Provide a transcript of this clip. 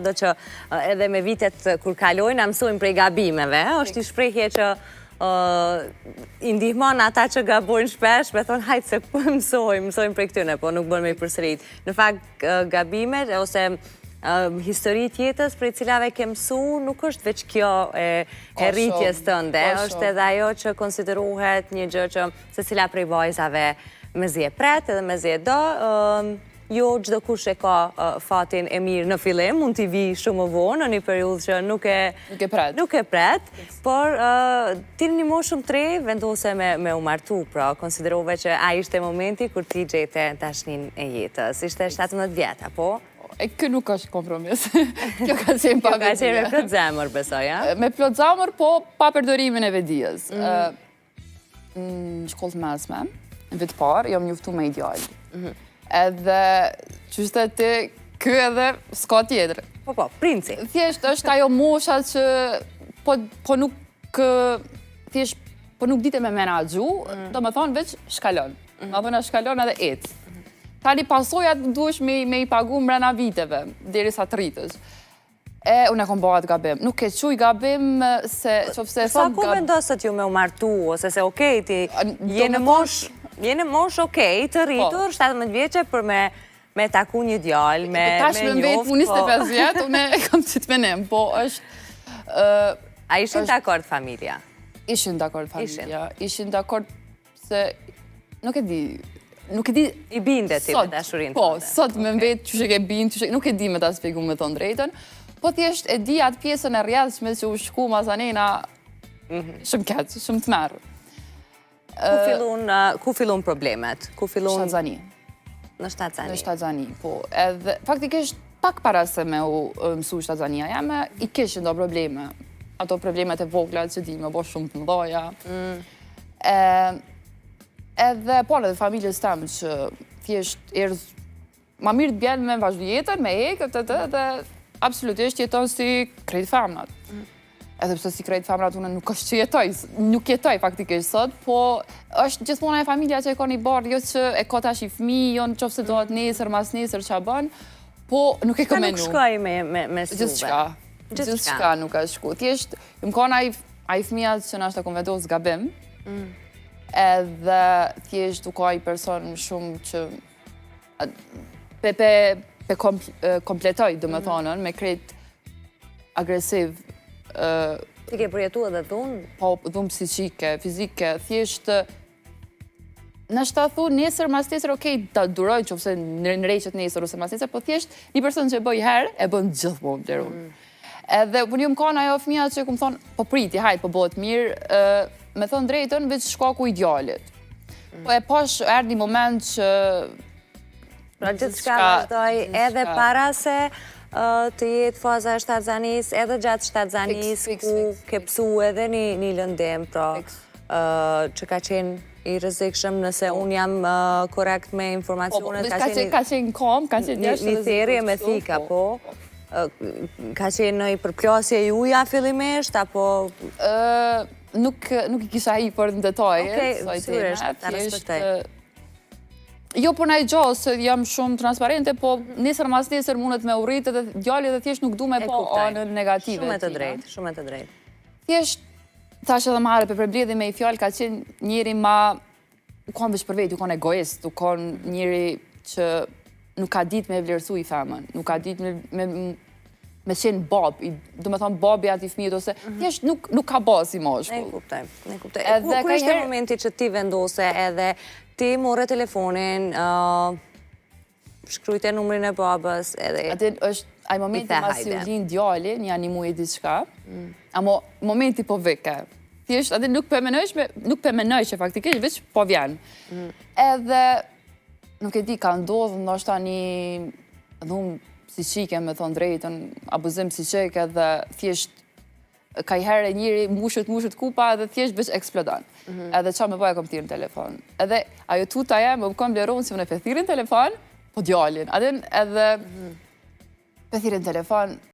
Do që edhe me vitet kur kalojnë, na mësojmë prej gabimeve, është i shprehje që i ndihmon ata që gabojnë shpesh, me thonë hajtë se mësojmë prej këtyne, po nuk bërë me i përsërit. Në fakt, gabimet ose histori tjetës prej cilave ke mësu, nuk është veç kjo e rritjes tënde, është edhe ajo që konsiderohet një gjë që se cila prej vajzave me zi e pret edhe me zi e do, jo gjdo kush e ka fatin e mirë në fillim, mund t'i vi shumë vonë, në një periudhë që nuk e pret, por ti në një moshë shumë të re, vendose me u martu, pra konsiderove që a ishte momenti kur ti gjete tashnin e jetës. Ishte 17 vjeta, po? Kjo nuk është kompromis. Kjo ka qenë pa Kjo ka qenë me plot zemër, besoj, ja? Me plot zemër, po pa përdorimin e vedijës. Në shkollë të mesme, në vitë parë, jam njoftu me ideal. Edhe, qështë ti, kjo edhe s'ka tjetër. Po, princi. Thjesht është ajo mosha që po nuk dite me menagju, do me thonë veç shkallon. Ma thona shkallon edhe etë. Tani pasojat duesh me i pagu mbrana viteve, deri sa të rritës. Unë e kom bëhat gabim. Nuk e quj gabim se... Sa ku vendosët ju me u martu, ose se okej, ti jene mosh okej, të rritur, 17 vjeqe për me taku një djallë, me njoft... Tash me vetë, unë 25 vjetë, unë e kam qitë menem, po është... A ishin të akord familja? Ishin të akord familja, ishin të akord se... Nuk e di... I binde ti me dashurin të Po, sot me vetë që ke binde, nuk e di me ta spjegu me thonë drejten, po thjesht e di atë pjesën e rjedhshme që u shku mazanena shumë keqë, shumë të merë. Ku fillun problemet? Shtatzani. Në Shtatzani? Në Shtatzani, po. Edhe, faktikisht, pak para se me u mësu Shtatzania jame, i kishin do probleme. Ato problemet e voglat që di me bo shumë të mdoja. Edhe, po, edhe familjes temë që thjesht ma mirë të bjenë me vazhdu jetën, me ekët, edhe absolutisht jeton si krejt femnat. Edhe pëse si krejt femnat, unë nuk është që jetoj, nuk jetoj faktikisht sot, po është gjithmona e familja që e ka një bardh, jo që e ka tash i fmi, jo në qofë se dohet nesër, mas nesër që a bën, po nuk e ka menu. Ka nuk shkoj me suve? Gjithçka nuk ka shku. Thjesht, më kona a i fmijat që nështë të konvendos gabim, edhe thjesht u ka i person shumë që pe kompletoj, dhe me thonën, me krejt agresiv. Ti ke përjetu edhe dhunë? Po, dhunë psiqike, fizike, thjesht nështë ta thu nesër, mas nesër, okej, ta duroj që ofse në rejqet nesër ose mas nesër, po thjesht një person që e bëj herë, e bën gjithmonë të runë. Edhe, për një më kanë ajo fëmija që ku më thonë, po priti, hajt, po bëhet mirë, me thonë drejtën, veç shkaku idealit. Po e pash, erë një moment që... Pra gjithë shka vazhdoj edhe para se të jetë faza e Shtatzanis, edhe gjatë Shtatzanis, ku ke pësu edhe një lëndim, që ka qenë i rrezikshëm nëse unë jam korekt me informacionet. Ka qenë kom, ka qenë jashtë një therje me thika, po? Ka qenë në i përplasje juja fillimisht, apo... Nuk i kisha i për në detaje. Okej, sigurisht, ta respektoj. Jo për naj gjohë, se jam shumë transparente, po nesër mas nesër mundet me urit edhe djalli dhe thjesht nuk du me po anën negative. Shumë e të drejtë, shumë e të drejtë. Thjesht, thash edhe mare për përbledhi me i fjallë, ka qenë njëri ma... U kanë veç për vetë, u kanë egoist, u kanë njëri që nuk ka dit me vlerësu i femën, nuk ka dit me qenë bab, du me thonë babi ati fëmijët, ose thjesht nuk ka bas i moshkull. Ne kuptoj. Ku ishte momenti që ti vendose edhe ti more telefonin, shkrujte numrin e babës edhe... Atin është aj momenti mas si u linë djalli, një animu e diçka, amo momenti po vike. Thjesht, atin nuk përmenoj që faktikisht, veç po vjen. Edhe, nuk e di, ka ndodhë, ndoshta një dhumë psiqike, me thonë drejtën, abuzim psiqike dhe thjesht ka i herë njëri mushët kupa edhe thjesht veç eksplodan. Edhe qa me bëja kom thirë në telefon. Edhe ajo tuta e më kom bleronë si më në pe thirë në telefon, po djallin. Adin edhe pe thirë në telefon,